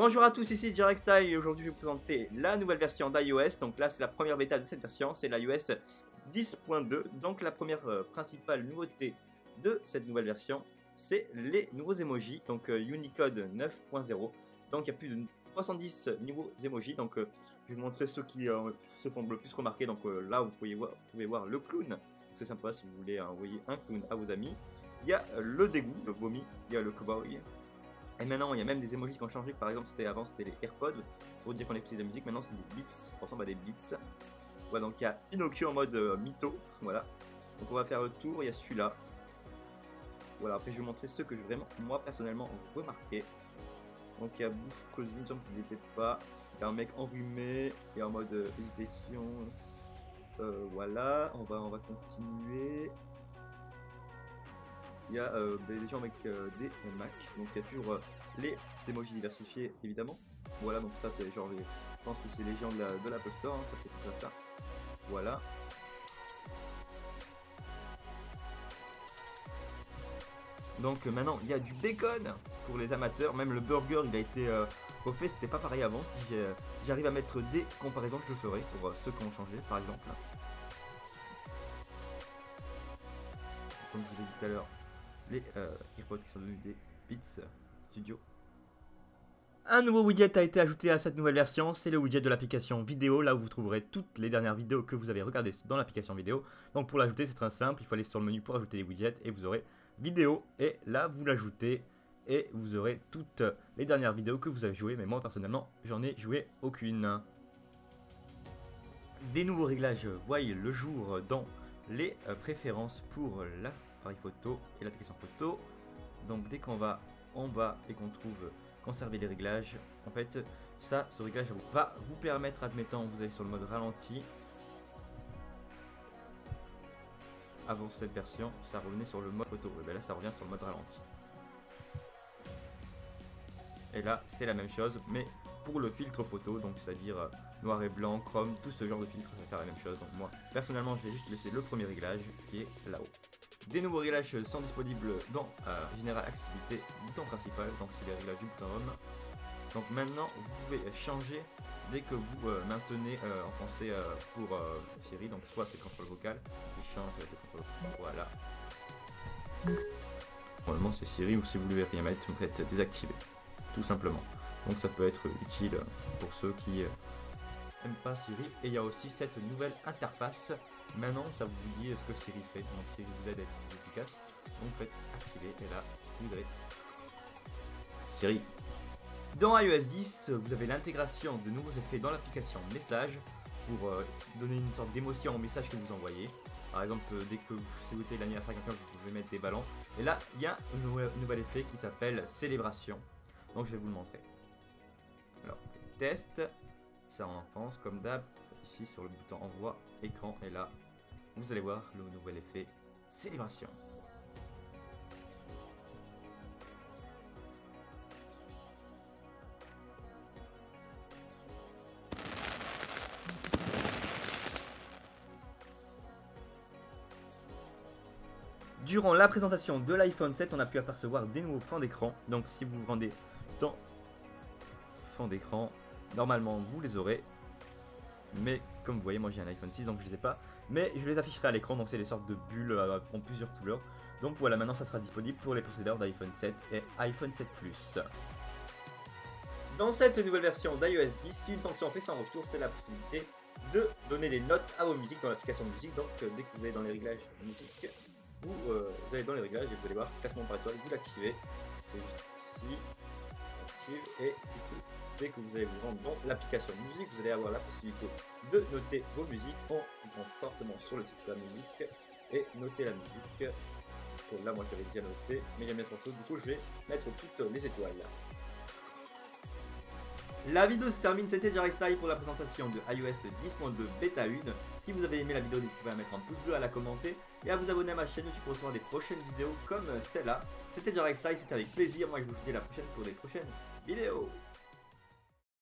Bonjour à tous, ici JarekStyle et aujourd'hui je vais vous présenter la nouvelle version d'iOS. Donc là c'est la première bêta de cette version, c'est l'iOS 10.2. Donc la première principale nouveauté de cette nouvelle version, c'est les nouveaux emojis. Donc Unicode 9.0. Donc il y a plus de 310 nouveaux emojis. Donc je vais vous montrer ceux qui se font le plus remarquer. Donc là vous pouvez voir le clown. C'est sympa si vous voulez envoyer un clown à vos amis. Il y a le dégoût, le vomi, il y a le cowboy. Et maintenant, il y a même des emojis qui ont changé. Par exemple, avant, c'était les AirPods. Pour dire qu'on écoutait de la musique, maintenant, c'est des beats. Ça ressemble à des beats. Voilà, donc il y a Pinocchio en mode mytho. Voilà. Donc on va faire le tour. Il y a celui-là. Voilà, après, je vais vous montrer ceux que je vraiment, moi, personnellement, remarqué. Donc il y a bouche cousue, il me semble qu'il n'était pas. Il y a un mec enrhumé. Et en mode hésitation. Voilà, on va continuer. Il y a des gens avec des Mac, donc il y a toujours les emojis diversifiés évidemment. Voilà, donc ça c'est genre, je pense que c'est les gens de l'Apple Store, hein, ça fait tout ça. Voilà. Donc maintenant il y a du bacon pour les amateurs, même le burger il a été refait, c'était pas pareil avant. Si j'arrive à mettre des comparaisons, je le ferai pour ceux qui ont changé par exemple. Comme je vous l'ai dit tout à l'heure, les AirPods qui sont devenus des Beats Studio. Un nouveau widget a été ajouté à cette nouvelle version, c'est le widget de l'application vidéo, là où vous trouverez toutes les dernières vidéos que vous avez regardées dans l'application vidéo. Donc pour l'ajouter c'est très simple, il faut aller sur le menu pour ajouter les widgets et vous aurez vidéo et là vous l'ajoutez et vous aurez toutes les dernières vidéos que vous avez jouées, mais moi personnellement j'en ai joué aucune. Des nouveaux réglages voient le jour dans les préférences pour l'appareil photo et l'application photo. Donc dès qu'on va en bas et qu'on trouve conserver les réglages, en fait ce réglage va vous permettre, admettons vous allez sur le mode ralenti. Avant cette version ça revenait sur le mode photo, et bien là ça revient sur le mode ralenti. Et là c'est la même chose mais pour le filtre photo, donc c'est à dire noir et blanc, chrome, tout ce genre de filtre ça va faire la même chose. Donc moi personnellement je vais juste laisser le premier réglage qui est là-haut. Des nouveaux réglages sont disponibles dans Général Accessibilité, bouton principal, donc c'est les réglages du bouton Home. Donc maintenant vous pouvez changer dès que vous maintenez en français pour Siri, donc soit c'est le contrôle vocal qui change avec le contrôle vocal, voilà. Normalement c'est Siri, ou si vous ne voulez rien mettre, vous faites désactiver, tout simplement. Donc ça peut être utile pour ceux qui n'aiment pas Siri. Et il y a aussi cette nouvelle interface. Maintenant ça vous dit ce que Siri fait. Donc Siri vous aide à être plus efficace. Donc faites activer et là vous avez Siri. Dans iOS 10 vous avez l'intégration de nouveaux effets dans l'application message pour donner une sorte d'émotion au message que vous envoyez. Par exemple dès que vous souhaitez l'anniversaire à quelqu'un vous pouvez mettre des ballons. Et là il y a un nouvel effet qui s'appelle célébration. Donc je vais vous le montrer. Alors, test, ça en avance comme d'hab, ici sur le bouton envoi, écran, et là, vous allez voir le nouvel effet célébration. Durant la présentation de l'iPhone 7, on a pu apercevoir des nouveaux fonds d'écran. Donc si vous vous rendez dans fond d'écran, normalement vous les aurez. Mais comme vous voyez, moi j'ai un iPhone 6 donc je les ai pas. Mais je les afficherai à l'écran, donc c'est des sortes de bulles en plusieurs couleurs. Donc voilà, maintenant ça sera disponible pour les possédeurs d'iPhone 7 et iPhone 7 Plus. Dans cette nouvelle version d'iOS 10, une fonction fait son retour, c'est la possibilité de donner des notes à vos musiques dans l'application de musique. Donc dès que vous allez dans les réglages de musique, vous allez dans les réglages et vous allez voir classement par étoile, vous l'activez. C'est juste ici, active, et du coup, dès que vous allez vous rendre dans l'application de musique, vous allez avoir la possibilité de noter vos musiques en cliquant fortement sur le titre de la musique et noter la musique. Donc là, moi j'avais déjà noté, mais il y a mes morceaux, du coup je vais mettre toutes les étoiles. La vidéo se termine, c'était JarekStyle pour la présentation de iOS 10.2 Beta 1. Si vous avez aimé la vidéo, n'hésitez pas à mettre un pouce bleu, à la commenter et à vous abonner à ma chaîne aussi pour recevoir des prochaines vidéos comme celle-là. C'était JarekStyle, c'était avec plaisir, moi je vous dis à la prochaine pour des prochaines vidéos.